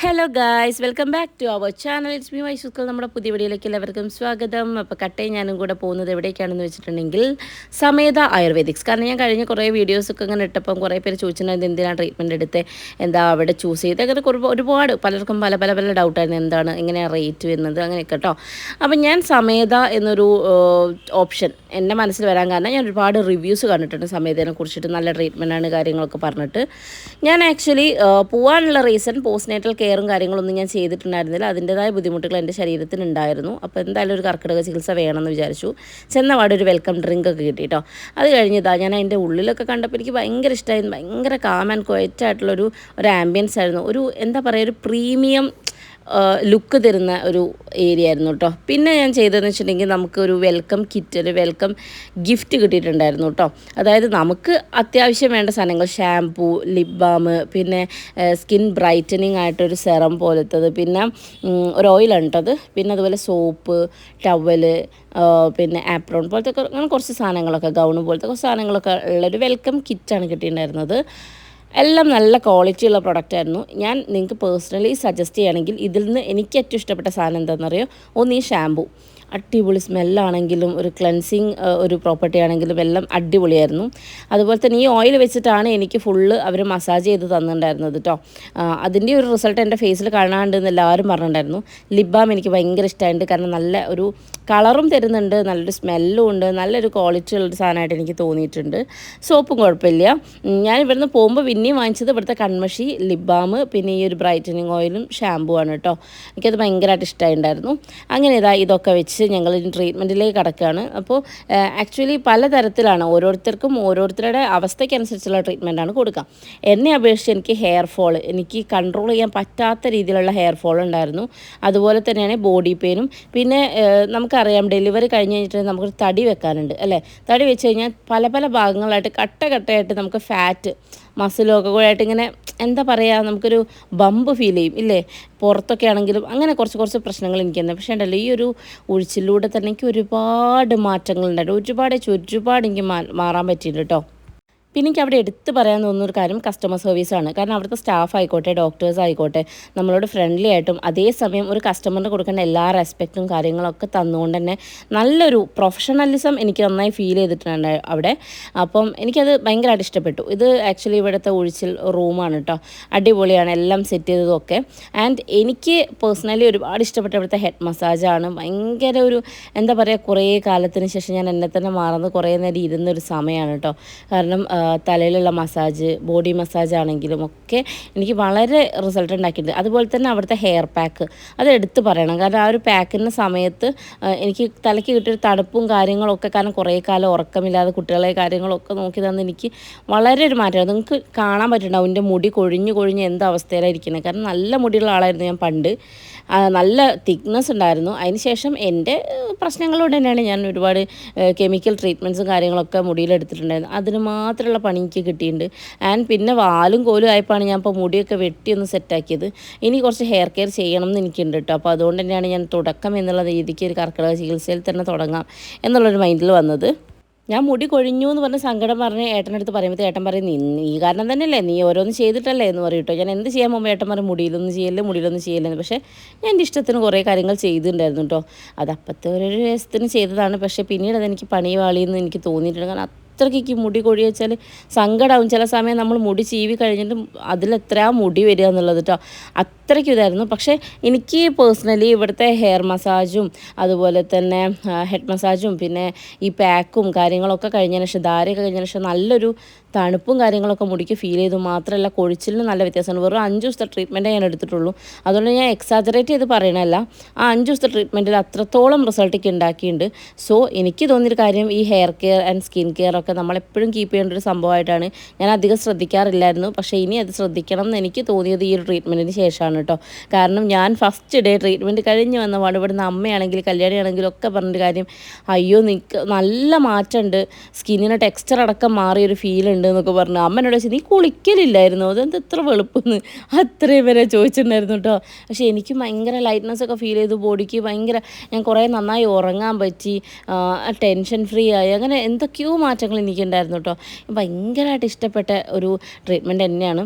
Hello guys, welcome back to our channel. It's me വൈശുക്കൾ. നമ്മുടെ പുതിയ വീഡിയോയിലേക്ക് എല്ലാവർക്കും സ്വാഗതം. അപ്പോൾ കട്ടയും ഞാനും കൂടെ പോകുന്നത് എവിടേക്കാണെന്ന് വെച്ചിട്ടുണ്ടെങ്കിൽ സമേത ആയുർവേദിക്സ്. കാരണം ഞാൻ കഴിഞ്ഞ കുറേ വീഡിയോസൊക്കെ ഇങ്ങനെ ഇട്ടപ്പം കുറേ പേര് ചോദിച്ചിട്ടുണ്ടായിരുന്നു എന്തിനാണ് ട്രീറ്റ്മെൻറ്റ് എടുത്ത്, എന്താ അവിടെ ചൂസ് ചെയ്ത്, അങ്ങനെ ഒരുപാട് പലർക്കും പല പല പല ഡൗട്ടായിരുന്നു എന്താണ് എങ്ങനെയാണ് റേറ്റ് വരുന്നത് അങ്ങനെയൊക്കെ കേട്ടോ. അപ്പം ഞാൻ സമേത എന്നൊരു ഓപ്ഷൻ എൻ്റെ മനസ്സിൽ വരാൻ കാരണം ഞാൻ ഒരുപാട് റിവ്യൂസ് കണ്ടിട്ടുണ്ട് സമേതയെ കുറിച്ചിട്ട്. നല്ല ട്രീറ്റ്മെൻറ്റാണ് കാര്യങ്ങളൊക്കെ പറഞ്ഞിട്ട്. ഞാൻ ആക്ച്വലി പോകാനുള്ള റീസൺ പോസ്റ്റ്നേറ്റൽ കെയറും കാര്യങ്ങളൊന്നും ഞാൻ ചെയ്തിട്ടുണ്ടായിരുന്നില്ല. അതിൻ്റേതായ ബുദ്ധിമുട്ടുകൾ എൻ്റെ ശരീരത്തിനുണ്ടായിരുന്നു. അപ്പോൾ എന്തായാലും ഒരു കർക്കിടക ചികിത്സ വേണമെന്ന് വിചാരിച്ചു. ചെന്നപാടെ ഒരു വെൽക്കം ഡ്രിങ്ക് ഒക്കെ കിട്ടി കേട്ടോ. അത് കഴിഞ്ഞതാ ഞാൻ അതിൻ്റെ ഉള്ളിലൊക്കെ കണ്ടപ്പോൾ എനിക്ക് ഭയങ്കര ഇഷ്ടമായിരുന്നു. ഭയങ്കര കാം ആൻഡ് ക്വയറ്റ് ആയിട്ടുള്ളൊരു ആംബിയൻസ് ആയിരുന്നു. ഒരു എന്താ പറയുക, ഒരു പ്രീമിയം ലുക്ക് തരുന്ന ഒരു ഏരിയ ആയിരുന്നു കേട്ടോ. പിന്നെ ഞാൻ ചെയ്തതെന്ന് വെച്ചിട്ടുണ്ടെങ്കിൽ നമുക്കൊരു വെൽക്കം കിറ്റ്, ഒരു വെൽക്കം ഗിഫ്റ്റ് കിട്ടിയിട്ടുണ്ടായിരുന്നു കേട്ടോ. അതായത് നമുക്ക് അത്യാവശ്യം വേണ്ട സാധനങ്ങൾ, ഷാംപൂ, ലിപ് ബാം, പിന്നെ സ്കിൻ ബ്രൈറ്റനിങ് ആയിട്ടൊരു സെറം പോലത്തത്, പിന്നെ ഒരു ഓയിലാണ് കേട്ടത്, പിന്നെ അതുപോലെ സോപ്പ്, ടവല്, പിന്നെ ആപ്രോൺ പോലത്തെ അങ്ങനെ കുറച്ച് സാധനങ്ങളൊക്കെ, ഗൗണ് പോലത്തെ കുറച്ച് സാധനങ്ങളൊക്കെ ഉള്ളൊരു വെൽക്കം കിറ്റാണ് കിട്ടിയിട്ടുണ്ടായിരുന്നത്. എല്ലാം നല്ല ക്വാളിറ്റിയുള്ള പ്രൊഡക്റ്റായിരുന്നു. ഞാൻ നിങ്ങൾക്ക് പേഴ്സണലി സജസ്റ്റ് ചെയ്യുകയാണെങ്കിൽ ഇതിൽ നിന്ന് എനിക്ക് ഏറ്റവും ഇഷ്ടപ്പെട്ട സാധനം എന്താണെന്നറിയോ, ഒന്ന് ഈ ഷാമ്പൂ. അടിപൊളി സ്മെല്ലാണെങ്കിലും ഒരു ക്ലെൻസിങ് ഒരു പ്രോപ്പർട്ടി ആണെങ്കിലും എല്ലാം അടിപൊളിയായിരുന്നു. അതുപോലെ തന്നെ ഈ ഓയിൽ വെച്ചിട്ടാണ് എനിക്ക് ഫുള്ള് അവർ മസാജ് ചെയ്ത് തന്നിട്ടുണ്ടായിരുന്നത് കേട്ടോ. അതിൻ്റെ ഒരു റിസൾട്ട് എൻ്റെ ഫേസിൽ കാണാണ്ടെന്ന് എല്ലാവരും പറഞ്ഞിട്ടുണ്ടായിരുന്നു. ലിപ് ബാം എനിക്ക് ഭയങ്കര ഇഷ്ടമായിട്ടുണ്ട്. കാരണം നല്ല ഒരു കളറും തരുന്നുണ്ട്, നല്ലൊരു സ്മെല്ലും ഉണ്ട്, നല്ലൊരു ക്വാളിറ്റി ഉള്ളൊരു സാധനമായിട്ട് എനിക്ക് തോന്നിയിട്ടുണ്ട്. സോപ്പും കുഴപ്പമില്ല. ഞാൻ ഇവിടുന്ന് പോകുമ്പോൾ പിന്നെയും വാങ്ങിച്ചത് ഇവിടുത്തെ കൺമഷി, ലിപ് ബാം, പിന്നെ ഈ ഒരു ബ്രൈറ്റനിങ് ഓയിലും ഷാമ്പൂ ആണ് കേട്ടോ. എനിക്കത് ഭയങ്കരമായിട്ട് ഇഷ്ടമായിട്ടുണ്ടായിരുന്നു. അങ്ങനെ ഇതൊക്കെ വെച്ച് ഞങ്ങൾ ട്രീറ്റ്മെൻറ്റിലേക്ക് കടക്കുകയാണ്. അപ്പോൾ ആക്ച്വലി പലതരത്തിലാണ്, ഓരോരുത്തർക്കും ഓരോരുത്തരുടെ അവസ്ഥയ്ക്കനുസരിച്ചുള്ള ട്രീറ്റ്മെൻറ്റാണ് കൊടുക്കുക. എന്നെ അപേക്ഷിച്ച് എനിക്ക് ഹെയർ ഫോൾ, എനിക്ക് കൺട്രോൾ ചെയ്യാൻ പറ്റാത്ത രീതിയിലുള്ള ഹെയർ ഫോൾ ഉണ്ടായിരുന്നു. അതുപോലെ തന്നെയാണ് ബോഡി പെയിനും. പിന്നെ നമുക്കറിയാം ഡെലിവറി കഴിഞ്ഞ് കഴിഞ്ഞിട്ട് നമുക്കൊരു തടി വെക്കാനുണ്ട് അല്ലേ. തടി വെച്ച് കഴിഞ്ഞാൽ പല പല ഭാഗങ്ങളായിട്ട് കട്ടയായിട്ട് നമുക്ക് ഫാറ്റ് മസിലൊക്കെ കൂടെ ആയിട്ട് ഇങ്ങനെ എന്താ പറയുക, നമുക്കൊരു ബമ്പ് ഫീൽ ചെയ്യും ഇല്ലേ, പുറത്തൊക്കെ ആണെങ്കിലും. അങ്ങനെ കുറച്ച് പ്രശ്നങ്ങൾ എനിക്കുണ്ട്. പക്ഷേ ഉണ്ടല്ലോ, ഈ ഒരു ഒഴിച്ചിലൂടെ തന്നെ എനിക്ക് ഒരുപാട് മാറ്റങ്ങളുണ്ടായിട്ട് ഒരുപാട് എനിക്ക് മാറാൻ പറ്റിയിട്ടുണ്ട് കേട്ടോ. പിന്നെ എനിക്ക് അവിടെ എടുത്ത് പറയാൻ തോന്നുന്ന ഒരു കാര്യം കസ്റ്റമർ സർവീസാണ്. കാരണം അവിടുത്തെ സ്റ്റാഫ് ആയിക്കോട്ടെ, ഡോക്ടേഴ്സ് ആയിക്കോട്ടെ, നമ്മളോട് ഫ്രണ്ട്ലി ആയിട്ടും അതേസമയം ഒരു കസ്റ്റമറിന് കൊടുക്കേണ്ട എല്ലാ റെസ്പെക്റ്റും കാര്യങ്ങളൊക്കെ തന്നുകൊണ്ട് തന്നെ നല്ലൊരു പ്രൊഫഷണലിസം എനിക്ക് നന്നായി ഫീൽ ചെയ്തിട്ടുണ്ട് അവിടെ. അപ്പം എനിക്കത് ഭയങ്കരമായിട്ട് ഇഷ്ടപ്പെട്ടു. ഇത് ആക്ച്വലി ഇവിടുത്തെ ഒഴിച്ചിൽ റൂമാണ് കേട്ടോ. അടിപൊളിയാണ്, എല്ലാം സെറ്റ് ചെയ്തതൊക്കെ. ആൻഡ് എനിക്ക് പേഴ്സണലി ഒരുപാട് ഇഷ്ടപ്പെട്ട ഇവിടുത്തെ ഹെഡ് മസാജാണ്. ഭയങ്കര ഒരു എന്താ പറയുക, കുറേ കാലത്തിന് ശേഷം ഞാൻ എന്നെ തന്നെ മാറുന്നത് കുറേ നേരം ഇരുന്നൊരു സമയമാണ് കേട്ടോ. കാരണം തലയിലുള്ള മസാജ്, ബോഡി മസാജ് ആണെങ്കിലും ഒക്കെ എനിക്ക് വളരെ റിസൾട്ട് ഉണ്ടാക്കിയിട്ടുണ്ട്. അതുപോലെ തന്നെ അവിടുത്തെ ഹെയർ പാക്ക്, അത് എടുത്ത് പറയണം. കാരണം ആ ഒരു പാക്കിൻ്റെ സമയത്ത് എനിക്ക് തലയ്ക്ക് കിട്ടിയൊരു തണുപ്പും കാര്യങ്ങളൊക്കെ, കാരണം കുറേ കാലം ഉറക്കമില്ലാതെ കുട്ടികളെ കാര്യങ്ങളൊക്കെ നോക്കി തന്ന് എനിക്ക് വളരെ ഒരു മാറ്റമാണ്. നിങ്ങൾക്ക് കാണാൻ പറ്റുന്നുണ്ടാവും എൻ്റെ മുടി കൊഴിഞ്ഞ് എന്ത് അവസ്ഥയിലായിരിക്കുന്നത്. കാരണം നല്ല മുടിയുള്ള ആളായിരുന്നു ഞാൻ പണ്ട്, നല്ല തിക്നെസ് ഉണ്ടായിരുന്നു. അതിന് ശേഷം എൻ്റെ പ്രശ്നങ്ങളോട് തന്നെയാണ് ഞാൻ ഒരുപാട് കെമിക്കൽ ട്രീറ്റ്മെൻറ്റ്സും കാര്യങ്ങളൊക്കെ മുടിയിലെടുത്തിട്ടുണ്ടായിരുന്നു. അതിന് മാത്രമുള്ള പണി എനിക്ക് കിട്ടിയിട്ടുണ്ട്. ആൻഡ് പിന്നെ വാലും കോലും ആയപ്പോഴാണ് ഞാൻ ഇപ്പോൾ മുടിയൊക്കെ വെട്ടിയൊന്ന് സെറ്റാക്കിയത്. ഇനി കുറച്ച് ഹെയർ കെയർ ചെയ്യണം എന്ന് എനിക്കുണ്ട് കേട്ടോ. അപ്പോൾ അതുകൊണ്ട് തന്നെയാണ് ഞാൻ തുടക്കം എന്നുള്ള രീതിക്ക് ഒരു കർക്കിടക ചികിത്സയിൽ തന്നെ തുടങ്ങാം എന്നുള്ളൊരു മൈൻഡിൽ വന്നത്. ഞാൻ മുടി കൊഴിഞ്ഞു എന്ന് പറഞ്ഞ് സങ്കടം പറഞ്ഞ് ഏട്ടനടുത്ത് പറയുമ്പോൾ ഏട്ടൻ പറയും, നീ കാരണം തന്നെയല്ലേ, നീ ഓരോന്ന് ചെയ്തിട്ടല്ലേ എന്ന് പറയും കേട്ടോ. ഞാൻ എന്ത് ചെയ്യാൻ പോകുമ്പോൾ ഏട്ടൻ പറയും മുടിയിലൊന്നും ചെയ്യല്ലെന്ന്. പക്ഷേ ഞാൻ എൻ്റെ ഇഷ്ടത്തിന് കുറേ കാര്യങ്ങൾ ചെയ്തിട്ടുണ്ടായിരുന്നു കേട്ടോ. അത് അപ്പോഴത്തെ ഒരു രസത്തിന് ചെയ്തതാണ്. പക്ഷേ പിന്നീട് അതെനിക്ക് പണി വാളിയെന്ന് എനിക്ക് തോന്നിയിട്ടുണ്ട്. കാരണം അത്രയ്ക്ക് മുടി കൊഴി വെച്ചാൽ സങ്കടമാവും. ചില സമയം നമ്മൾ മുടി ചീവി കഴിഞ്ഞിട്ട് അതിലെത്രയാ മുടി വരിക എന്നുള്ളത് കേട്ടോ. അത്രയ്ക്കും ഇതായിരുന്നു. പക്ഷേ എനിക്ക് പേഴ്സണലി ഇവിടുത്തെ ഹെയർ മസാജും അതുപോലെ തന്നെ ഹെഡ് മസാജും പിന്നെ ഈ പാക്കും കാര്യങ്ങളൊക്കെ കഴിഞ്ഞതിന് ശേഷം, ധാരയൊക്കെ കഴിഞ്ഞതിന് ശേഷം നല്ലൊരു തണുപ്പും കാര്യങ്ങളൊക്കെ മുടിക്ക് ഫീൽ ചെയ്തു. മാത്രമല്ല കൊഴിച്ചിലിന് നല്ല വ്യത്യാസമാണ്. വെറും 5 ദിവസത്തെ ട്രീറ്റ്മെൻറ്റേ ഞാൻ എടുത്തിട്ടുള്ളൂ. അതുകൊണ്ട് ഞാൻ എക്സാജറേറ്റ് ചെയ്ത് പറയണമല്ല, ആ 5 ദിവസത്തെ ട്രീറ്റ്മെൻറ്റിൽ അത്രത്തോളം റിസൾട്ടൊക്കെ ഉണ്ടാക്കിയിട്ടുണ്ട്. സോ എനിക്ക് തോന്നിയൊരു കാര്യം, ഈ hair care and skin care ഒക്കെ നമ്മളെപ്പോഴും കീപ്പ് ചെയ്യേണ്ട ഒരു സംഭവമായിട്ടാണ്. ഞാൻ അധികം ശ്രദ്ധിക്കാറില്ലായിരുന്നു. പക്ഷേ ഇനി അത് ശ്രദ്ധിക്കണം എന്ന് എനിക്ക് തോന്നിയത് ഈ ഒരു ട്രീറ്റ്മെൻറ്റിന് ശേഷമാണ് കേട്ടോ. കാരണം ഞാൻ ഫസ്റ്റ് ഡേ ട്രീറ്റ്മെൻറ്റ് കഴിഞ്ഞ് വന്ന പാട് ഇവിടുന്ന് അമ്മയാണെങ്കിൽ കല്യാണിയാണെങ്കിലും ഒക്കെ പറഞ്ഞൊരു കാര്യം, അയ്യോ നിനക്ക് നല്ല മാറ്റമുണ്ട്, സ്കിന്നിന് ടെക്സ്ചർ അടക്കം മാറിയൊരു ഫീൽ ഉണ്ട് എന്നൊക്കെ പറഞ്ഞു. അമ്മനോട് ചോദിച്ചാൽ നീ കുളിക്കലില്ലായിരുന്നു, അതെന്ത് ഇത്ര വെളുപ്പെന്ന് അത്രയും വരെ ചോദിച്ചിട്ടുണ്ടായിരുന്നു കേട്ടോ. പക്ഷേ എനിക്ക് ഭയങ്കര ലൈറ്റ്നെസ് ഒക്കെ ഫീൽ ചെയ്തു ബോഡിക്ക്. ഞാൻ കുറേ നന്നായി ഉറങ്ങാൻ പറ്റി, ടെൻഷൻ ഫ്രീ ആയി, അങ്ങനെ എന്തൊക്കെയോ മാറ്റങ്ങൾ എനിക്കുണ്ടായിരുന്നു കേട്ടോ. ഭയങ്കരമായിട്ട് ഇഷ്ടപ്പെട്ട ഒരു ട്രീറ്റ്മെൻറ്റ് തന്നെയാണ്.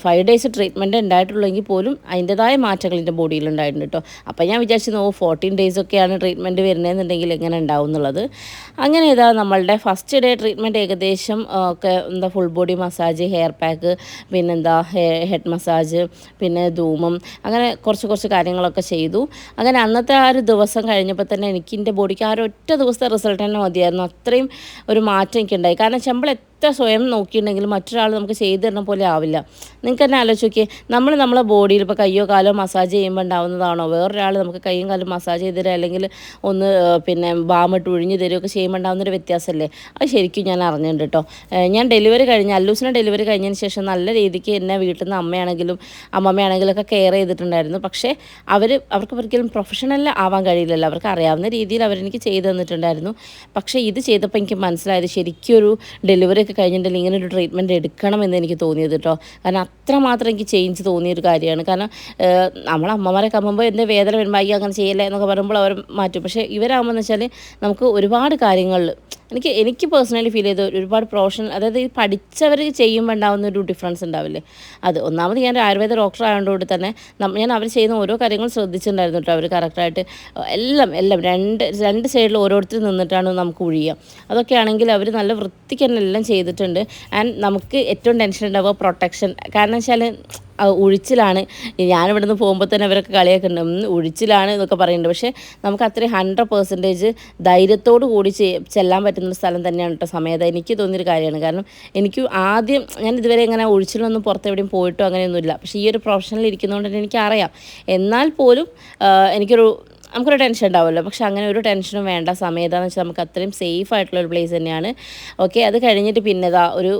5 ഡേയ്സ് ട്രീറ്റ്മെൻറ്റ് ഉണ്ടായിട്ടുള്ളെങ്കിൽ പോലും അതിൻ്റെതായ മാറ്റങ്ങൾ എൻ്റെ ബോഡിയിലുണ്ടായിട്ടുണ്ട് കേട്ടോ. അപ്പോൾ ഞാൻ വിചാരിച്ചു 14 ഡേയ്സൊക്കെയാണ് ട്രീറ്റ്മെൻറ്റ് വരുന്നതെന്നുണ്ടെങ്കിൽ എങ്ങനെ ഉണ്ടാവും എന്നുള്ളത്. അങ്ങനെ ഇതാ നമ്മളുടെ ഫസ്റ്റ് ഡേ ട്രീറ്റ്മെൻറ്റ് ഏകദേശം ഒക്കെ എന്താ full body massage, hair pack, പിന്നെന്താ ഹെഡ് മസാജ്, പിന്നെ ധൂമം, അങ്ങനെ കുറച്ച് കാര്യങ്ങളൊക്കെ ചെയ്തു. അങ്ങനെ അന്നത്തെ ആ ഒരു ദിവസം കഴിഞ്ഞപ്പോൾ തന്നെ എനിക്ക് എൻ്റെ ബോഡിക്ക് ആ ഒരു ഒറ്റ ദിവസത്തെ റിസൾട്ട് തന്നെ മതിയായിരുന്നു. അത്രയും ഒരു മാറ്റം എനിക്കുണ്ടായി. കാരണം നമ്മൾ സ്വയം നോക്കിയിട്ടുണ്ടെങ്കിൽ മറ്റൊരാൾ നമുക്ക് ചെയ്തു തരുന്ന പോലെ ആവില്ല. നിങ്ങൾക്ക് തന്നെ ആലോചിച്ച് നോക്കിയേ, നമ്മളെ ബോഡിയിൽ ഇപ്പോൾ കയ്യോ കാലോ മസാജ് ചെയ്യുമ്പോൾ ഉണ്ടാവുന്നതാണോ വേറൊരാൾ നമുക്ക് കൈയും കാലും മസാജ് ചെയ്ത് തരിക അല്ലെങ്കിൽ ഒന്ന് പിന്നെ ബാമിട്ട് ഒഴിഞ്ഞ് തരികയൊക്കെ ചെയ്യുമ്പോൾ ഉണ്ടാകുന്നൊരു വ്യത്യാസമല്ലേ? അത് ശരിക്കും ഞാൻ അറിഞ്ഞിട്ടുണ്ട് കേട്ടോ. ഞാൻ ഡെലിവറി കഴിഞ്ഞ് അല്ലൂസിനെ ഡെലിവറി കഴിഞ്ഞതിന് ശേഷം നല്ല രീതിക്ക് എന്നെ വീട്ടിൽ നിന്ന് അമ്മയാണെങ്കിലും അമ്മമ്മയാണെങ്കിലും ഒക്കെ കെയർ ചെയ്തിട്ടുണ്ടായിരുന്നു. പക്ഷേ അവർക്ക് ഒരിക്കലും പ്രൊഫഷണൽ ആവാൻ കഴിയില്ലല്ലോ. അവർക്ക് അറിയാവുന്ന രീതിയിൽ അവരെനിക്ക് ചെയ്തു തന്നിട്ടുണ്ടായിരുന്നു. പക്ഷേ ഇത് ചെയ്തപ്പോൾ എനിക്ക് മനസ്സിലായത് ശരിക്കും ഒരു ഡെലിവറി ഒക്കെ കഴിഞ്ഞിട്ടുണ്ടെങ്കിൽ ഇങ്ങനെ ഒരു ട്രീറ്റ്മെൻറ്റ് എടുക്കണമെന്ന് എനിക്ക് തോന്നിയത് കേട്ടോ. കാരണം അത്രമാത്രം എനിക്ക് ചേഞ്ച് തോന്നിയൊരു കാര്യമാണ്. കാരണം നമ്മളെ അമ്മമാരൊക്കെ ആകുമ്പോൾ എൻ്റെ വേദന വരുമ്പോൾ അയ്യോ അങ്ങനെ ചെയ്യല്ലേ എന്നൊക്കെ പറയുമ്പോൾ അവർ മാറ്റും. പക്ഷേ ഇവരാകുമ്പോൾ എന്ന് വെച്ചാൽ നമുക്ക് ഒരുപാട് കാര്യങ്ങളിൽ എനിക്ക് പേഴ്സണലി ഫീൽ ചെയ്ത് ഒരുപാട് പ്രൊഫഷണൽ, അതായത് ഈ പഠിച്ചവർ ചെയ്യുമ്പോൾ ഉണ്ടാകുന്ന ഒരു ഡിഫറൻസ് ഉണ്ടാവില്ലേ, അത് ഒന്നാമത് ഞാൻ ഒരു ആയുർവേദ ഡോക്ടർ ആയതുകൊണ്ട് തന്നെ ഞാൻ അവർ ചെയ്യുന്ന ഓരോ കാര്യങ്ങളും ശ്രദ്ധിച്ചിട്ടുണ്ടായിരുന്നു കേട്ടോ. അവർ കറക്റ്റായിട്ട് എല്ലാം രണ്ട് സൈഡിൽ ഓരോരുത്തർ നിന്നിട്ടാണ് നമുക്ക് ഒഴിയുക. അതൊക്കെ ആണെങ്കിൽ അവർ നല്ല വൃത്തിക്ക് തന്നെ എല്ലാം ചെയ്തിട്ടുണ്ട്. ആൻഡ് നമുക്ക് ഏറ്റവും ടെൻഷൻ ഉണ്ടാവുക പ്രൊട്ടക്ഷൻ. കാരണം വെച്ചാൽ ഒഴിച്ചിലാണ്. ഞാനിവിടെ നിന്ന് പോകുമ്പോൾ തന്നെ അവരൊക്കെ കളിയാക്കുന്നുണ്ട്, ഒഴിച്ചിലാണ് എന്നൊക്കെ പറയുന്നുണ്ട്. പക്ഷേ നമുക്ക് അത്രയും 100% ധൈര്യത്തോടു കൂടി ചെല്ലാൻ പറ്റുന്ന സ്ഥലം തന്നെയാണ് കേട്ടോ സമേത. എനിക്ക് തോന്നിയൊരു കാര്യമാണ്. കാരണം എനിക്ക് ആദ്യം ഞാൻ ഇതുവരെ ഇങ്ങനെ ഒഴിച്ചിലൊന്നും പുറത്തെവിടെയും പോയിട്ടോ അങ്ങനെയൊന്നുമില്ല. പക്ഷേ ഈ ഒരു പ്രൊഫഷനിൽ ഇരിക്കുന്നതുകൊണ്ട് തന്നെ എനിക്കറിയാം. എന്നാൽ പോലും നമുക്കൊരു ടെൻഷൻ ഉണ്ടാവുമല്ലോ. പക്ഷെ അങ്ങനെ ഒരു ടെൻഷനും വേണ്ട. സമയത്താന്ന് വെച്ചാൽ നമുക്ക് അത്രയും സേഫ് ആയിട്ടുള്ളൊരു പ്ലേസ് തന്നെയാണ്. ഓക്കെ, അത് കഴിഞ്ഞിട്ട് പിന്നെ ഒരു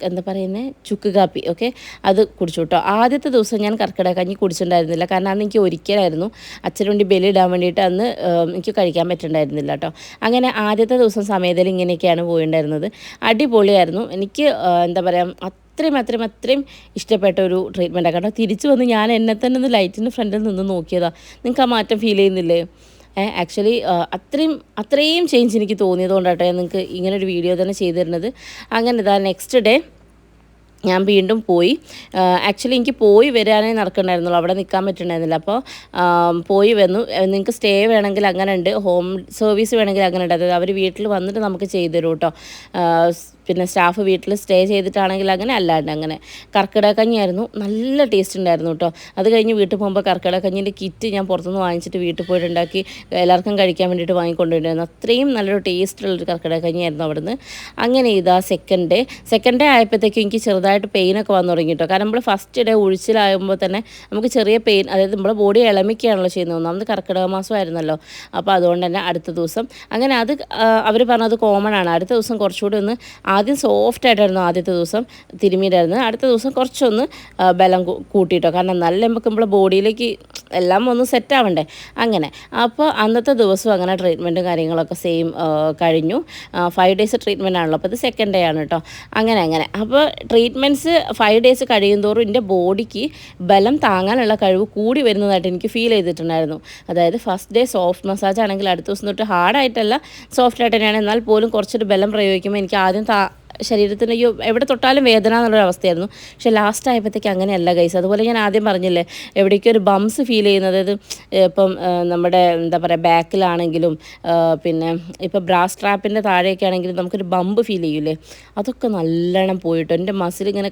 എന്താ പറയുന്നത് ചുക്ക് കാപ്പി, ഓക്കെ, അത് കുടിച്ചു കേട്ടോ. ആദ്യത്തെ ദിവസം ഞാൻ കർക്കിടക കഞ്ഞി കുടിച്ചിട്ടുണ്ടായിരുന്നില്ല. കാരണം അന്ന് എനിക്ക് ഒരിക്കലായിരുന്നു അച്ഛന് വേണ്ടി ബലിയിടാൻ വേണ്ടിയിട്ട് അന്ന് എനിക്ക് കഴിക്കാൻ പറ്റുന്നുണ്ടായിരുന്നില്ല കേട്ടോ. അങ്ങനെ ആദ്യത്തെ ദിവസം സമയത്തിൽ ഇങ്ങനെയൊക്കെയാണ് പോയിട്ടുണ്ടായിരുന്നത്. അടിപൊളിയായിരുന്നു. എനിക്ക് എന്താ പറയുക അത്രയും ഇഷ്ടപ്പെട്ട ഒരു ട്രീറ്റ്മെൻറ്റാണ്. കാരണം തിരിച്ചു വന്ന് ഞാൻ എന്നെ തന്നെ ഒന്ന് ലൈറ്റിൻ്റെ ഫ്രണ്ടിൽ നിന്ന് നോക്കിയതാണ്. നിങ്ങൾക്ക് ആ മാറ്റം ഫീൽ ചെയ്യുന്നില്ലേ? ആക്ച്വലി അത്രയും ചേഞ്ച് എനിക്ക് തോന്നിയതുകൊണ്ടാട്ടോ ഞാൻ നിങ്ങൾക്ക് ഇങ്ങനൊരു വീഡിയോ തന്നെ ചെയ്തു തരുന്നത്. അങ്ങനെ ഇതാ നെക്സ്റ്റ് ഡേ ഞാൻ വീണ്ടും പോയി. ആക്ച്വലി എനിക്ക് പോയി വരാനേ നടക്കണ്ടായിരുന്നുള്ളൂ, അവിടെ നിൽക്കാൻ പറ്റുന്നുണ്ടായിരുന്നില്ല. അപ്പോൾ പോയി വന്നു. നിങ്ങൾക്ക് സ്റ്റേ വേണമെങ്കിൽ അങ്ങനെ ഉണ്ട്, ഹോം സർവീസ് വേണമെങ്കിൽ അങ്ങനെ ഉണ്ട്. അതായത് അവർ വീട്ടിൽ വന്നിട്ട് നമുക്ക് ചെയ്തു തരും കേട്ടോ. പിന്നെ സ്റ്റാഫ് വീട്ടിൽ സ്റ്റേ ചെയ്തിട്ടാണെങ്കിൽ അങ്ങനെ, അല്ലാണ്ട് അങ്ങനെ. കർക്കിടക കഞ്ഞിയായിരുന്നു, നല്ല ടേസ്റ്റ് ഉണ്ടായിരുന്നു കേട്ടോ. അത് കഴിഞ്ഞ് വീട്ടിൽ പോകുമ്പോൾ കർക്കിടക കഞ്ഞിൻ്റെ കിറ്റ് ഞാൻ പുറത്തുനിന്ന് വാങ്ങിച്ചിട്ട് വീട്ടിൽ പോയിട്ട് ഉണ്ടാക്കി എല്ലാവർക്കും കഴിക്കാൻ വേണ്ടിയിട്ട് വാങ്ങിക്കൊണ്ടുവരുമായിരുന്നു. അത്രയും നല്ലൊരു ടേസ്റ്റുള്ളൊരു കർക്കിടക കഞ്ഞിയായിരുന്നു അവിടുന്ന്. അങ്ങനെ ഇതാ സെക്കൻഡ് ഡേ ആയപ്പോഴത്തേക്കും എനിക്ക് ചെറുതായിട്ട് പെയിനൊക്കെ വന്നു തുടങ്ങി കേട്ടോ. കാരണം നമ്മൾ ഫസ്റ്റ് ഡേ ഒഴിച്ചിലാകുമ്പോൾ തന്നെ നമുക്ക് ചെറിയ പെയിൻ, അതായത് നമ്മുടെ ബോഡി ഇളമിക്കുകയാണല്ലോ ചെയ്യുന്നത്. ഒന്നാമത് കർക്കിടക മാസമായിരുന്നല്ലോ. അപ്പോൾ അതുകൊണ്ട് തന്നെ അടുത്ത ദിവസം അങ്ങനെ അത് അവർ പറഞ്ഞത് കോമൺ ആണ്. അടുത്ത ദിവസം കുറച്ചുകൂടി ഒന്ന് ആദ്യം സോഫ്റ്റ് ആയിട്ടായിരുന്നു ആദ്യത്തെ ദിവസം തിരുമിയിട്ടായിരുന്നു. അടുത്ത ദിവസം കുറച്ചൊന്ന് ബലം കൂട്ടിയിട്ടോ. കാരണം നല്ല നമുക്ക് നമ്മുടെ ബോഡിയിലേക്ക് എല്ലാം ഒന്ന് സെറ്റ് ആവണ്ടേ. അങ്ങനെ അപ്പോൾ അന്നത്തെ ദിവസം അങ്ങനെ ട്രീറ്റ്മെൻറ്റും കാര്യങ്ങളൊക്കെ സെയിം കഴിഞ്ഞു. 5 ഡേയ്സ് ട്രീറ്റ്മെൻറ്റ് ആണല്ലോ. അപ്പോൾ ഇത് സെക്കൻഡ് ഡേ ആണ് കേട്ടോ. അങ്ങനെ അപ്പോൾ ട്രീറ്റ്മെൻറ്റ്സ് 5 ഡേയ്സ് കഴിയുന്തോറും എൻ്റെ ബോഡിക്ക് ബലം താങ്ങാനുള്ള കഴിവ് കൂടി വരുന്നതായിട്ട് എനിക്ക് ഫീൽ ചെയ്തിട്ടുണ്ടായിരുന്നു. അതായത് ഫസ്റ്റ് ഡേ സോഫ്റ്റ് മസാജ് ആണെങ്കിൽ അടുത്ത ദിവസം തൊട്ട് ഹാർഡായിട്ടല്ല സോഫ്റ്റ് ആയിട്ട് തന്നെയാണ്. എന്നാൽ പോലും കുറച്ചൊരു ബലം പ്രയോഗിക്കുമ്പോൾ എനിക്ക് ആദ്യം ശരീരത്തിന് എവിടെ തൊട്ടാലും വേദന എന്നുള്ളൊരവസ്ഥയായിരുന്നു. പക്ഷേ ലാസ്റ്റ് ആയപ്പോഴത്തേക്ക് അങ്ങനെയല്ല ഗൈസ്. അതുപോലെ ഞാൻ ആദ്യം പറഞ്ഞില്ലേ എവിടേക്കും ഒരു ബംസ് ഫീൽ ചെയ്യുന്നത്, അതായത് ഇപ്പം നമ്മുടെ എന്താ പറയുക ബാക്കിലാണെങ്കിലും പിന്നെ ഇപ്പോൾ ബ്രാസ് ട്രാപ്പിൻ്റെ താഴെയൊക്കെ ആണെങ്കിലും നമുക്കൊരു ബമ്പ് ഫീൽ ചെയ്യൂലേ, അതൊക്കെ നല്ലോണം പോയിട്ട് എൻ്റെ മസിൽ ഇങ്ങനെ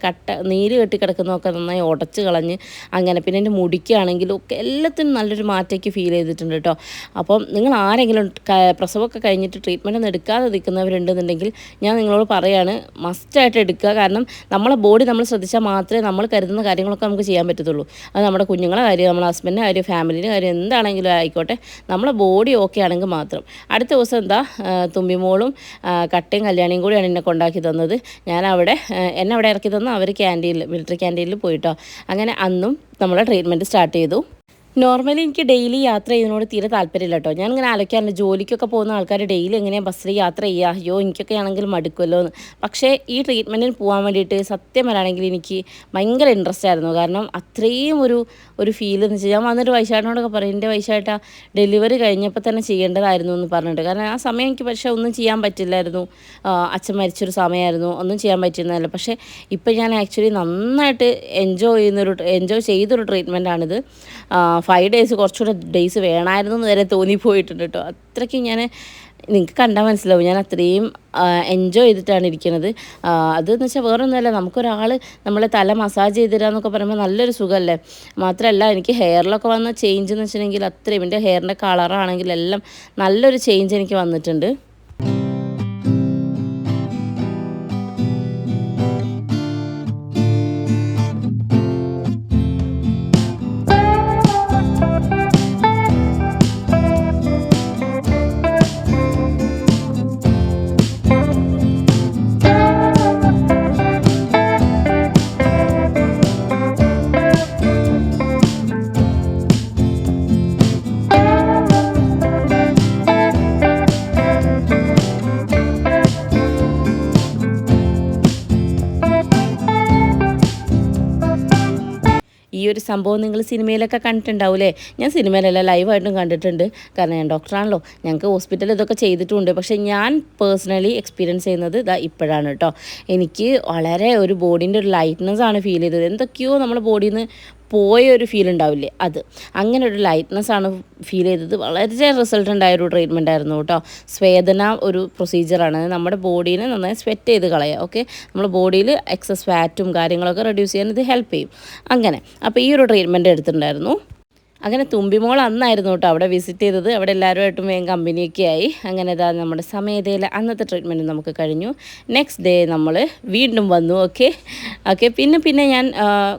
നീര് കെട്ടി കിടക്കുന്നതൊക്കെ നന്നായി ഉടച്ച് കളഞ്ഞ് അങ്ങനെ. പിന്നെ എൻ്റെ മുടിക്കാണെങ്കിലും ഒക്കെ എല്ലാത്തിനും നല്ലൊരു മാറ്റമൊക്കെ ഫീൽ ചെയ്തിട്ടുണ്ട് കേട്ടോ. അപ്പം നിങ്ങൾ ആരെങ്കിലും പ്രസവമൊക്കെ കഴിഞ്ഞിട്ട് ട്രീറ്റ്മെൻറ്റ് ഒന്നും എടുക്കാതെ നിൽക്കുന്നവരുണ്ടെന്നുണ്ടെങ്കിൽ ഞാൻ നിങ്ങളോട് പറയുകയാണ്, മസ്റ്റായിട്ട് എടുക്കുക. കാരണം നമ്മളെ ബോഡി നമ്മൾ ശ്രദ്ധിച്ചാൽ മാത്രമേ നമ്മൾ കരുതുന്ന കാര്യങ്ങളൊക്കെ നമുക്ക് ചെയ്യാൻ പറ്റത്തുള്ളൂ. അത് നമ്മുടെ കുഞ്ഞുങ്ങളെ കാര്യം, നമ്മുടെ ഹസ്ബൻഡിൻ്റെ കാര്യം, ഫാമിലിൻ്റെ കാര്യം എന്താണെങ്കിലും ആയിക്കോട്ടെ, നമ്മളെ ബോഡി ഓക്കെ ആണെങ്കിൽ മാത്രം. അടുത്ത ദിവസം എന്താ തുമ്പിമോളും കട്ടയും കല്യാണിയും കൂടിയാണ് എന്നെ കൊണ്ടാക്കി തന്നത്. എന്നെ അവിടെ ഇറക്കി തന്നു അവർ മിലിറ്ററി ക്യാൻറ്റീനിൽ പോയിട്ടോ. അങ്ങനെ അന്നും നമ്മളെ ട്രീറ്റ്മെൻറ്റ് സ്റ്റാർട്ട് ചെയ്തു. നോർമലി എനിക്ക് ഡെയിലി യാത്ര ചെയ്യുന്നതിനോട് തീരെ താല്പര്യമില്ല കേട്ടോ. ഞാനിങ്ങനെ ആലോചിക്കാറുണ്ട്, ജോലിക്കൊക്കെ പോകുന്ന ആൾക്കാർ ഡെയിലി എങ്ങനെയാണ് ബസ്സിൽ യാത്ര ചെയ്യുക, അയ്യോ എനിക്കൊക്കെ ആണെങ്കിൽ മടുക്കുമല്ലോ എന്ന്. പക്ഷേ ഈ ട്രീറ്റ്മെൻറ്റിന് പോകാൻ വേണ്ടിയിട്ട് സത്യം പറയുകയാണെങ്കിൽ എനിക്ക് ഭയങ്കര ഇൻട്രസ്റ്റ് ആയിരുന്നു. കാരണം അത്രയും ഒരു ഫീൽ എന്ന് വെച്ചാൽ ഞാൻ വന്നിട്ട് വൈശാഖിനോടൊക്കെ പറയും, എൻ്റെ വൈശാഖ ഡെലിവറി കഴിഞ്ഞപ്പോൾ തന്നെ ചെയ്യേണ്ടതായിരുന്നു എന്ന് പറഞ്ഞിട്ട്. കാരണം ആ സമയം എനിക്ക് പക്ഷേ ഒന്നും ചെയ്യാൻ പറ്റില്ലായിരുന്നു. അച്ഛൻ മരിച്ചൊരു സമയമായിരുന്നു, ഒന്നും ചെയ്യാൻ പറ്റുന്നതല്ല. പക്ഷേ ഇപ്പം ഞാൻ ആക്ച്വലി നന്നായിട്ട് എൻജോയ് ചെയ്തൊരു ട്രീറ്റ്മെൻറ്റാണിത്. 5 ഡേയ്സ് കുറച്ചുകൂടെ ഡേയ്സ് വേണമായിരുന്നു എന്ന് വരെ തോന്നിപ്പോയിട്ടുണ്ട് കേട്ടോ. അത്രയ്ക്ക് നിങ്ങൾക്ക് കണ്ടാൽ മനസ്സിലാവും, ഞാൻ അത്രയും എൻജോയ് ചെയ്തിട്ടാണ് ഇരിക്കുന്നത്. അതെന്ന് വെച്ചാൽ വേറൊന്നുമല്ല, നമുക്കൊരാൾ നമ്മളെ തല മസാജ് ചെയ്ത് തരാമെന്നൊക്കെ പറയുമ്പോൾ നല്ലൊരു സുഖമല്ലേ. മാത്രമല്ല എനിക്ക് ഹെയറിലൊക്കെ വന്ന ചേഞ്ച് എന്ന് വെച്ചിട്ടുണ്ടെങ്കിൽ അത്രയും, എൻ്റെ ഹെയറിൻ്റെ കളറാണെങ്കിലും എല്ലാം നല്ലൊരു ചേഞ്ച് എനിക്ക് വന്നിട്ടുണ്ട്. ഈ ഒരു സംഭവം നിങ്ങൾ സിനിമയിലൊക്കെ കണ്ടിട്ടുണ്ടാവില്ലേ. ഞാൻ സിനിമയിലല്ല, ലൈവായിട്ടും കണ്ടിട്ടുണ്ട്. കാരണം ഞാൻ ഡോക്ടറാണല്ലോ, ഞങ്ങൾക്ക് ഹോസ്പിറ്റലിൽ ഇതൊക്കെ ചെയ്തിട്ടുണ്ട്. പക്ഷേ ഞാൻ പേഴ്സണലി എക്സ്പീരിയൻസ് ചെയ്യുന്നത് ഇപ്പോഴാണ് കേട്ടോ. എനിക്ക് വളരെ ഒരു ബോഡീൻ്റെ ഒരു ലൈറ്റ്നെസ് ആണ് ഫീൽ ചെയ്തത്. എന്തൊക്കെയോ നമ്മുടെ ബോഡിയിൽ നിന്ന് പോയ ഒരു ഫീൽ ഉണ്ടാവില്ലേ, അങ്ങനെ ഒരു ലൈറ്റ്നെസ് ആണ് ഫീൽ ചെയ്തത്. വളരെ റിസൾട്ട് ഉണ്ടായ ഒരു ട്രീറ്റ്മെൻ്റ് ആയിരുന്നു കേട്ടോ. സ്വേദന ഒരു പ്രൊസീജിയറാണ്, നമ്മുടെ ബോഡീനെ നന്നായി സ്വെറ്റ് ചെയ്ത് കളയുക. ഓക്കെ, നമ്മുടെ ബോഡിയിൽ എക്സസ് ഫാറ്റും കാര്യങ്ങളൊക്കെ റെഡ്യൂസ് ചെയ്യാൻ ഇത് ഹെൽപ്പ് ചെയ്യും. അങ്ങനെ അപ്പോൾ ഈ ഒരു ട്രീറ്റ്മെൻറ്റ് എടുത്തിട്ടുണ്ടായിരുന്നു. അങ്ങനെ തുമ്പിമോൾ അന്നായിരുന്നു കേട്ടോ അവിടെ വിസിറ്റ് ചെയ്തത്. അവിടെ എല്ലാവരുമായിട്ടും വേഗം കമ്പനിയൊക്കെ ആയി. അങ്ങനെ ഇതാ നമ്മുടെ സമയതയിലെ അന്നത്തെ ട്രീറ്റ്മെൻറ്റ് നമുക്ക് കഴിഞ്ഞു. നെക്സ്റ്റ് ഡേ നമ്മൾ വീണ്ടും വന്നു. ഓക്കെ പിന്നെ ഞാൻ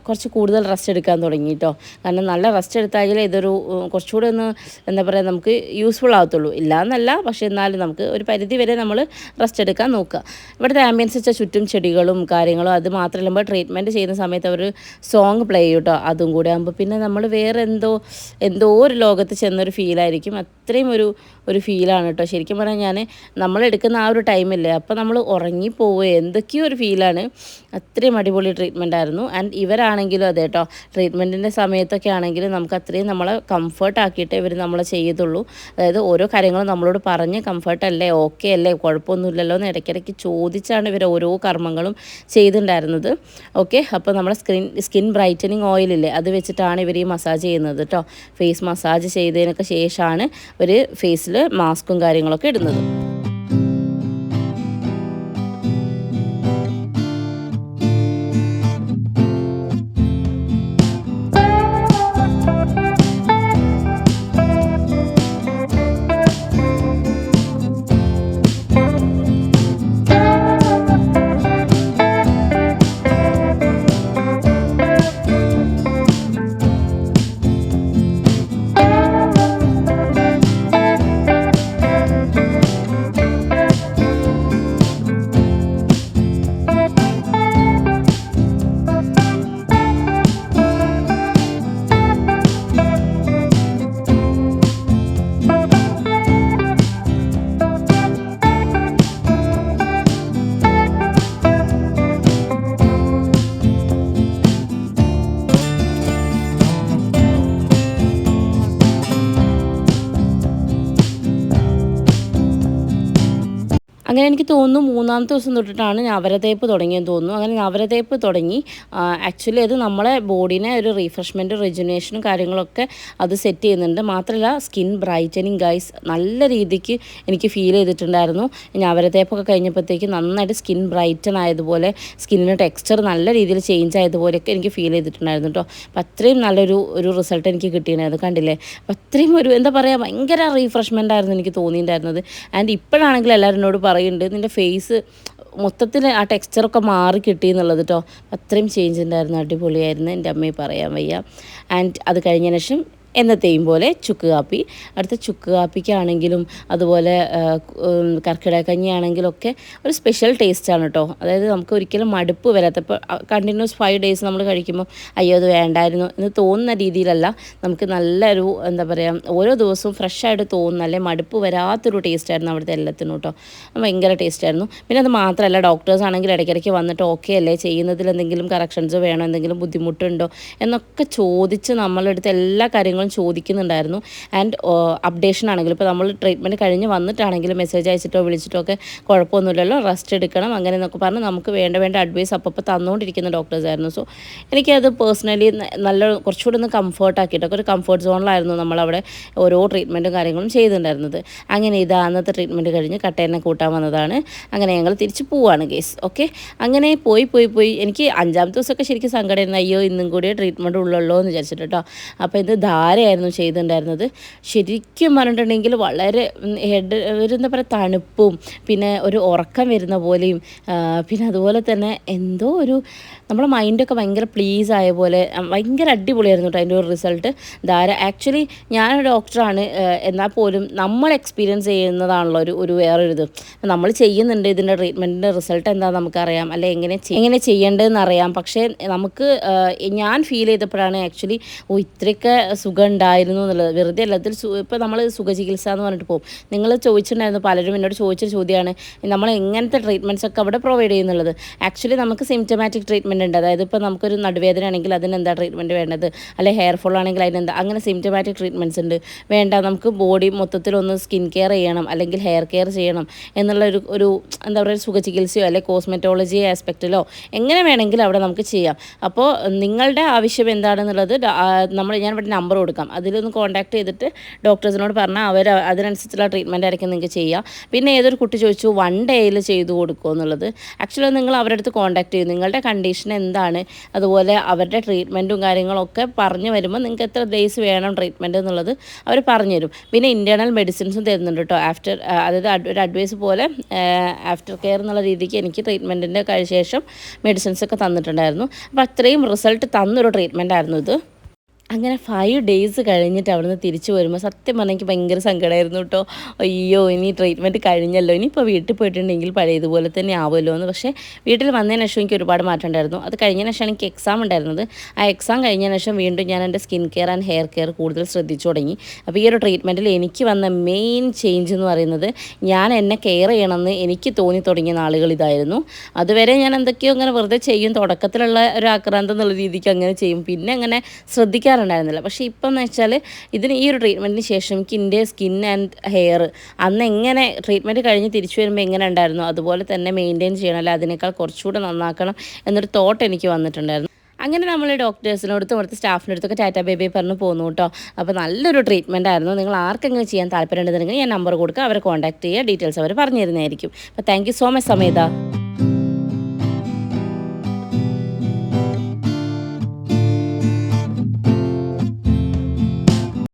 കുറച്ച് കൂടുതൽ റെസ്റ്റ് എടുക്കാൻ തുടങ്ങി കേട്ടോ. കാരണം നല്ല റെസ്റ്റ് എടുത്താൽ ഇതൊരു കുറച്ചുകൂടെ ഒന്ന് എന്താ പറയുക, നമുക്ക് യൂസ്ഫുൾ ആകത്തുള്ളൂ. ഇല്ല എന്നല്ല, പക്ഷേ എന്നാലും നമുക്ക് ഒരു പരിധി വരെ നമ്മൾ റെസ്റ്റ് എടുക്കാൻ നോക്കുക. ഇവിടുത്തെ ആംബിയൻസ് വെച്ചാൽ ചുറ്റും ചെടികളും കാര്യങ്ങളും. അത് മാത്രമല്ല നമ്മൾ ട്രീറ്റ്മെൻറ്റ് ചെയ്യുന്ന സമയത്ത് അവർ സോങ് പ്ലേ ചെയ്യും കേട്ടോ. അതും കൂടെ ആകുമ്പോൾ പിന്നെ നമ്മൾ വേറെ എന്തോ ഒരു ലോകത്ത് ചെന്നൊരു ഫീലായിരിക്കും. അത്രയും ഒരു ഫീലാണ് കേട്ടോ. ശരിക്കും പറഞ്ഞാൽ നമ്മളെടുക്കുന്ന ആ ഒരു ടൈമില്ലേ, അപ്പോൾ നമ്മൾ ഉറങ്ങിപ്പോവുക, എന്തൊക്കെയോ ഒരു ഫീലാണ്. അത്രയും അടിപൊളി ട്രീറ്റ്മെൻ്റ് ആയിരുന്നു. ആൻഡ് ഇവരാണെങ്കിലും അതെ കേട്ടോ, ട്രീറ്റ്മെൻറ്റിൻ്റെ സമയത്തൊക്കെ ആണെങ്കിലും നമുക്ക് അത്രയും നമ്മളെ കംഫർട്ട് ആക്കിയിട്ടേ ഇവർ നമ്മളെ ചെയ്യത്തുള്ളൂ. അതായത് ഓരോ കാര്യങ്ങളും നമ്മളോട് പറഞ്ഞ് കംഫർട്ടല്ലേ, ഓക്കെ അല്ലേ, കുഴപ്പമൊന്നുമില്ലല്ലോ എന്ന് ഇടയ്ക്കിടയ്ക്ക് ചോദിച്ചാണ് ഇവർ ഓരോ കർമ്മങ്ങളും ചെയ്തിട്ടുണ്ടായിരുന്നത്. ഓക്കെ, അപ്പോൾ നമ്മുടെ സ്കിൻ ബ്രൈറ്റനിങ് ഓയിലില്ലേ, അത് വെച്ചിട്ടാണ് ഇവർ ഈ മസാജ് ചെയ്യുന്നത് കേട്ടോ. ഫേസ് മസാജ് ചെയ്തതിനൊക്കെ ശേഷമാണ് ഒരു ഫേസിൽ മാസ്കും കാര്യങ്ങളൊക്കെ ഇടുന്നത്. അങ്ങനെ എനിക്ക് തോന്നുന്നു 3-ാമത്തെ ദിവസം തൊട്ടിട്ടാണ് നവരതേപ്പ് തുടങ്ങിയെന്ന് തോന്നുന്നു. അങ്ങനെ നവരതേപ്പ് തുടങ്ങി. ആക്ച്വലി അത് നമ്മളെ ബോഡീനെ ഒരു റീഫ്രഷ്മെൻറ്റ്, റിജുനേഷനും കാര്യങ്ങളൊക്കെ അത് സെറ്റ് ചെയ്യുന്നുണ്ട്. മാത്രമല്ല സ്കിൻ ബ്രൈറ്റനിങ് ഗൈസ് നല്ല രീതിക്ക് എനിക്ക് ഫീൽ ചെയ്തിട്ടുണ്ടായിരുന്നു. നവരതേപ്പൊക്കെ കഴിഞ്ഞപ്പോഴത്തേക്ക് നന്നായിട്ട് സ്കിൻ ബ്രൈറ്റൻ ആയതുപോലെ, സ്കിന്നിന് ടെക്സ്ചർ നല്ല രീതിയിൽ ചേഞ്ച് ആയതുപോലെയൊക്കെ എനിക്ക് ഫീൽ ചെയ്തിട്ടുണ്ടായിരുന്നു കേട്ടോ. അപ്പം അത്രയും നല്ലൊരു റിസൾട്ട് എനിക്ക് കിട്ടിയിട്ടുണ്ടായിരുന്നു. കണ്ടില്ലേ, അപ്പം അത്രയും എന്താ പറയുക, ഭയങ്കര റീഫ്രഷ്മെൻ്റ് ആയിരുന്നു എനിക്ക് തോന്നിയിട്ടുണ്ടായിരുന്നത്. ആൻഡ് ഇപ്പോഴാണെങ്കിൽ എല്ലാവരും എന്നോട് പറയുന്നുണ്ട്, നിൻ്റെ ഫേസ് മൊത്തത്തിൽ ആ ടെക്സ്ചറൊക്കെ മാറി കിട്ടി എന്നുള്ളത് കേട്ടോ. അത്രയും ചേഞ്ച് ഉണ്ടായിരുന്നു, അടിപൊളിയായിരുന്നു, എൻ്റെ അമ്മയെ പറയാൻ വയ്യ. ആൻഡ് അത് കഴിഞ്ഞതിന് ശേഷം എന്നത്തെയും പോലെ ചുക്ക് കാപ്പി. അടുത്ത ചുക്ക് കാപ്പിക്കാണെങ്കിലും അതുപോലെ കർക്കിടക കഞ്ഞിയാണെങ്കിലും ഒക്കെ ഒരു സ്പെഷ്യൽ ടേസ്റ്റാണ് കേട്ടോ. അതായത് നമുക്ക് ഒരിക്കലും മടുപ്പ് വരാത്ത, ഇപ്പോൾ കണ്ടിന്യൂസ് 5 ഡേയ്സ് നമ്മൾ കഴിക്കുമ്പോൾ അയ്യോ അത് വേണ്ടായിരുന്നു എന്ന് തോന്നുന്ന രീതിയിലല്ല, നമുക്ക് നല്ലൊരു എന്താ പറയുക, ഓരോ ദിവസവും ഫ്രഷായിട്ട് തോന്നുന്ന, അല്ലെ മടുപ്പ് വരാത്തൊരു ടേസ്റ്റായിരുന്നു അവിടുത്തെ എല്ലാത്തിനും കേട്ടോ. ഭയങ്കര ടേസ്റ്റായിരുന്നു. പിന്നെ അത് മാത്രമല്ല, ഡോക്ടേഴ്സ് ആണെങ്കിൽ ഇടയ്ക്കിടയ്ക്ക് വന്നിട്ട് ഓക്കെ അല്ലേ, ചെയ്യുന്നതിൽ എന്തെങ്കിലും കറക്ഷൻസ് വേണോ, എന്തെങ്കിലും ബുദ്ധിമുട്ടുണ്ടോ എന്നൊക്കെ ചോദിച്ച് നമ്മളെടുത്ത് എല്ലാ കാര്യങ്ങളും ചോദിക്കുന്നുണ്ടായിരുന്നു. ആൻഡ് അപ്ഡേഷൻ ആണെങ്കിലും ഇപ്പോൾ നമ്മൾ ട്രീറ്റ്മെൻറ്റ് കഴിഞ്ഞ് വന്നിട്ടാണെങ്കിലും മെസ്സേജ് അയച്ചിട്ടോ വിളിച്ചിട്ടോ ഒക്കെ കുഴപ്പമൊന്നുമില്ലല്ലോ, റെസ്റ്റ് എടുക്കണം അങ്ങനെ എന്നൊക്കെ പറഞ്ഞ് നമുക്ക് വേണ്ട അഡ്വൈസ് അപ്പോൾ തന്നുകൊണ്ടിരിക്കുന്ന ഡോക്ടേഴ്സായിരുന്നു. സോ എനിക്കത് പേഴ്സണലി നല്ല കുറച്ചുകൂടി ഒന്ന് കംഫർട്ടാക്കിയിട്ടൊക്കെ ഒരു കംഫർട്ട് സോണിലായിരുന്നു നമ്മളവിടെ ഓരോ ട്രീറ്റ്മെൻറ്റും കാര്യങ്ങളും ചെയ്തിട്ടുണ്ടായിരുന്നത്. അങ്ങനെ അന്നത്തെ ട്രീറ്റ്മെൻറ്റ് കഴിഞ്ഞ് കട്ടേനെ കൂട്ടാൻ വന്നതാണ്. അങ്ങനെ ഞങ്ങൾ തിരിച്ച് പോവുകയാണ് കേസ്. ഓക്കെ, അങ്ങനെ പോയി എനിക്ക് 5-ാമത്തെ ദിവസമൊക്കെ ശരിക്കും സങ്കടമായിരുന്നു. അയ്യോ ഇന്നും കൂടി ട്രീറ്റ്മെൻറ്റ് ഉള്ളല്ലോ എന്ന് വിചാരിച്ചിട്ട് കേട്ടോ. അപ്പോൾ ഇത് ധാരയായിരുന്നു ചെയ്തിട്ടുണ്ടായിരുന്നത്. ശരിക്കും പറഞ്ഞിട്ടുണ്ടെങ്കിൽ വളരെ ഒരു എന്താ പറയുക, തണുപ്പും പിന്നെ ഒരു ഉറക്കം വരുന്ന പോലെയും പിന്നെ അതുപോലെ തന്നെ എന്തോ ഒരു നമ്മുടെ മൈൻഡൊക്കെ ഭയങ്കര പ്ലീസ് ആയ പോലെ ഭയങ്കര അടിപൊളിയായിരുന്നു കേട്ടോ അതിൻ്റെ ഒരു റിസൾട്ട്. ആക്ച്വലി ഞാനൊരു ഡോക്ടറാണ്, എന്നാൽ പോലും നമ്മൾ എക്സ്പീരിയൻസ് ചെയ്യുന്നതാണല്ലോ ഒരു വേറൊരിത്. നമ്മൾ ചെയ്യുന്നുണ്ട്, ഇതിൻ്റെ ട്രീറ്റ്മെൻറ്റിൻ്റെ റിസൾട്ട് എന്താണെന്ന് നമുക്കറിയാം, അല്ലെ എങ്ങനെ ചെയ്യേണ്ടതെന്ന് അറിയാം. പക്ഷേ നമുക്ക് ഞാൻ ഫീൽ ചെയ്തപ്പോഴാണ് ആക്ച്വലി ഇത്രയൊക്കെ സുഖം ഉണ്ടായിരുന്നു എന്നുള്ളത്. വെറുതെ എല്ലാത്തിൽ ഇപ്പോൾ നമ്മൾ സുഖചികിത്സ എന്ന് പറഞ്ഞിട്ട് പോകും. നിങ്ങൾ ചോദിച്ചിട്ടുണ്ടായിരുന്നു, പലരും എന്നോട് ചോദിച്ചൊരു ചോദ്യമാണ് നമ്മൾ എങ്ങനത്തെ ട്രീറ്റ്മെൻറ്റ്സ് ഒക്കെ അവിടെ പ്രൊവൈഡ് ചെയ്യുന്നുള്ളത്. ആക്ച്വലി നമുക്ക് സിംറ്റമാറ്റിക് ട്രീറ്റ്മെൻറ്റ് ഉണ്ട്. അതായത് ഇപ്പോൾ നമുക്കൊരു നടുവേദന ആണെങ്കിൽ അതിനെന്താ ട്രീറ്റ്മെൻറ്റ് വേണ്ടത്, അല്ലെങ്കിൽ ഹെയർ ഫോൾ ആണെങ്കിൽ അതിനെന്താ, അങ്ങനെ സിംറ്റമാറ്റിക് ട്രീറ്റ്മെൻറ്റ്സ് ഉണ്ട്. വേണ്ട നമുക്ക് ബോഡി മൊത്തത്തിലൊന്ന് സ്കിൻ കെയർ ചെയ്യണം അല്ലെങ്കിൽ ഹെയർ കെയർ ചെയ്യണം എന്നുള്ള ഒരു എന്താ പറയുക, സുഖചികിത്സയോ അല്ലെങ്കിൽ കോസ്മെറ്റോളജി ആസ്പെക്റ്റിലോ എങ്ങനെ വേണമെങ്കിലും അവിടെ നമുക്ക് ചെയ്യാം. അപ്പോൾ നിങ്ങളുടെ ആവശ്യം എന്താണെന്നുള്ളത് ഞാൻ ഇവിടെ നമ്പർ കൊടുക്കാം, അതിലൊന്ന് കോൺടാക്ട് ചെയ്തിട്ട് ഡോക്ടേഴ്സിനോട് പറഞ്ഞാൽ അവർ അതിനനുസരിച്ചുള്ള ട്രീറ്റ്മെൻറ്റ് ആയിരിക്കും നിങ്ങൾക്ക് ചെയ്യാം. പിന്നെ ഏതൊരു കുട്ടി ചോദിച്ചു 1 ഡേയിൽ ചെയ്തു കൊടുക്കുമോ എന്നുള്ളത്. ആക്ച്വലി നിങ്ങൾ അവരുടെ അടുത്ത് കോൺടാക്ട് ചെയ്യും, നിങ്ങളുടെ കണ്ടീഷൻ എന്താണ്, അതുപോലെ അവരുടെ ട്രീറ്റ്മെൻറ്റും കാര്യങ്ങളൊക്കെ പറഞ്ഞു വരുമ്പോൾ നിങ്ങൾക്ക് എത്ര ഡേയ്സ് വേണം ട്രീറ്റ്മെൻറ്റ് എന്നുള്ളത് അവർ പറഞ്ഞു തരും. പിന്നെ ഇൻറ്റേർണൽ മെഡിസിൻസും തരുന്നുണ്ട് കേട്ടോ. അതായത് ഒരു അഡ്വൈസ് പോലെ ആഫ്റ്റർ കെയർ എന്നുള്ള രീതിക്ക് എനിക്ക് ട്രീറ്റ്മെൻറ്റിൻ്റെ ശേഷം മെഡിസിൻസൊക്കെ തന്നിട്ടുണ്ടായിരുന്നു. അപ്പോൾ അത്രയും റിസൾട്ട് തന്നൊരു ട്രീറ്റ്മെൻറ്റ് ആയിരുന്നു ഇത്. അങ്ങനെ 5 ഡേയ്സ് കഴിഞ്ഞിട്ട് അവിടുന്ന് തിരിച്ചു വരുമ്പോൾ സത്യം പറഞ്ഞാൽ എനിക്ക് ഭയങ്കര സങ്കടമായിരുന്നു കേട്ടോ. അയ്യോ ഇനി ട്രീറ്റ്മെൻറ്റ് കഴിഞ്ഞല്ലോ, ഇനിയിപ്പോൾ വീട്ടിൽ പോയിട്ടുണ്ടെങ്കിൽ പഴയതുപോലെ തന്നെ ആവുമല്ലോ എന്ന്. പക്ഷേ വീട്ടിൽ വന്നതിന് ശേഷം എനിക്ക് ഒരുപാട് മാറ്റം ഉണ്ടായിരുന്നു. അത് കഴിഞ്ഞതിന് ശേഷമാണ് എനിക്ക് എക്സാം ഉണ്ടായിരുന്നത്. ആ എക്സാം കഴിഞ്ഞതിന് ശേഷം വീണ്ടും ഞാൻ എൻ്റെ skin care and hair care കൂടുതൽ ശ്രദ്ധിച്ചു തുടങ്ങി. അപ്പോൾ ഈ ഒരു ട്രീറ്റ്മെൻറ്റിൽ എനിക്ക് വന്ന മെയിൻ ചേഞ്ച് എന്ന് പറയുന്നത്, ഞാൻ എന്നെ കെയർ ചെയ്യണമെന്ന് എനിക്ക് തോന്നി തുടങ്ങിയ നാളുകൾ ഇതായിരുന്നു. അതുവരെ ഞാൻ എന്തൊക്കെയോ അങ്ങനെ വെറുതെ ചെയ്യും, തുടക്കത്തിലുള്ള ഒരു ആക്രാന്തം എന്നുള്ള രീതിക്ക് അങ്ങനെ ചെയ്യും, പിന്നെ അങ്ങനെ ശ്രദ്ധിക്കാറുണ്ടായിരുന്നില്ല. പക്ഷേ ഇപ്പം എന്ന് വെച്ചാൽ ഈ ഒരു ട്രീറ്റ്മെൻറ്റിന് ശേഷം എനിക്ക് എൻ്റെ സ്കിൻ ആൻഡ് ഹെയർ അന്ന് എങ്ങനെ ട്രീറ്റ്മെൻറ്റ് കഴിഞ്ഞ് തിരിച്ചു വരുമ്പോൾ എങ്ങനെ ഉണ്ടായിരുന്നു അതുപോലെ തന്നെ മെയിൻറ്റെയിൻ ചെയ്യണം, അല്ല അതിനേക്കാൾ കുറച്ചുകൂടെ നന്നാക്കണം എന്നൊരു തോട്ട് എനിക്ക് വന്നിട്ടുണ്ടായിരുന്നു. അങ്ങനെ നമ്മൾ ഡോക്ടേഴ്സിനോടത്തും അവിടുത്തെ സ്റ്റാഫിനടുത്തൊക്കെ ടാറ്റ ബേബി പറഞ്ഞ് പോന്നു കേട്ടോ. അപ്പോൾ നല്ലൊരു ട്രീറ്റ്മെൻറ്റ് ആയിരുന്നു. നിങ്ങൾ ആർക്കെങ്കിലും ചെയ്യാൻ താല്പര്യമുണ്ടെന്നുണ്ടെങ്കിൽ ഞാൻ നമ്പർ കൊടുക്കുക, അവരെ കോൺടാക്ട് ചെയ്യുക, ഡീറ്റെയിൽസ് അവർ പറഞ്ഞു തരുന്നതായിരിക്കും. അപ്പോൾ താങ്ക് യു സോ മച്ച് സമേത.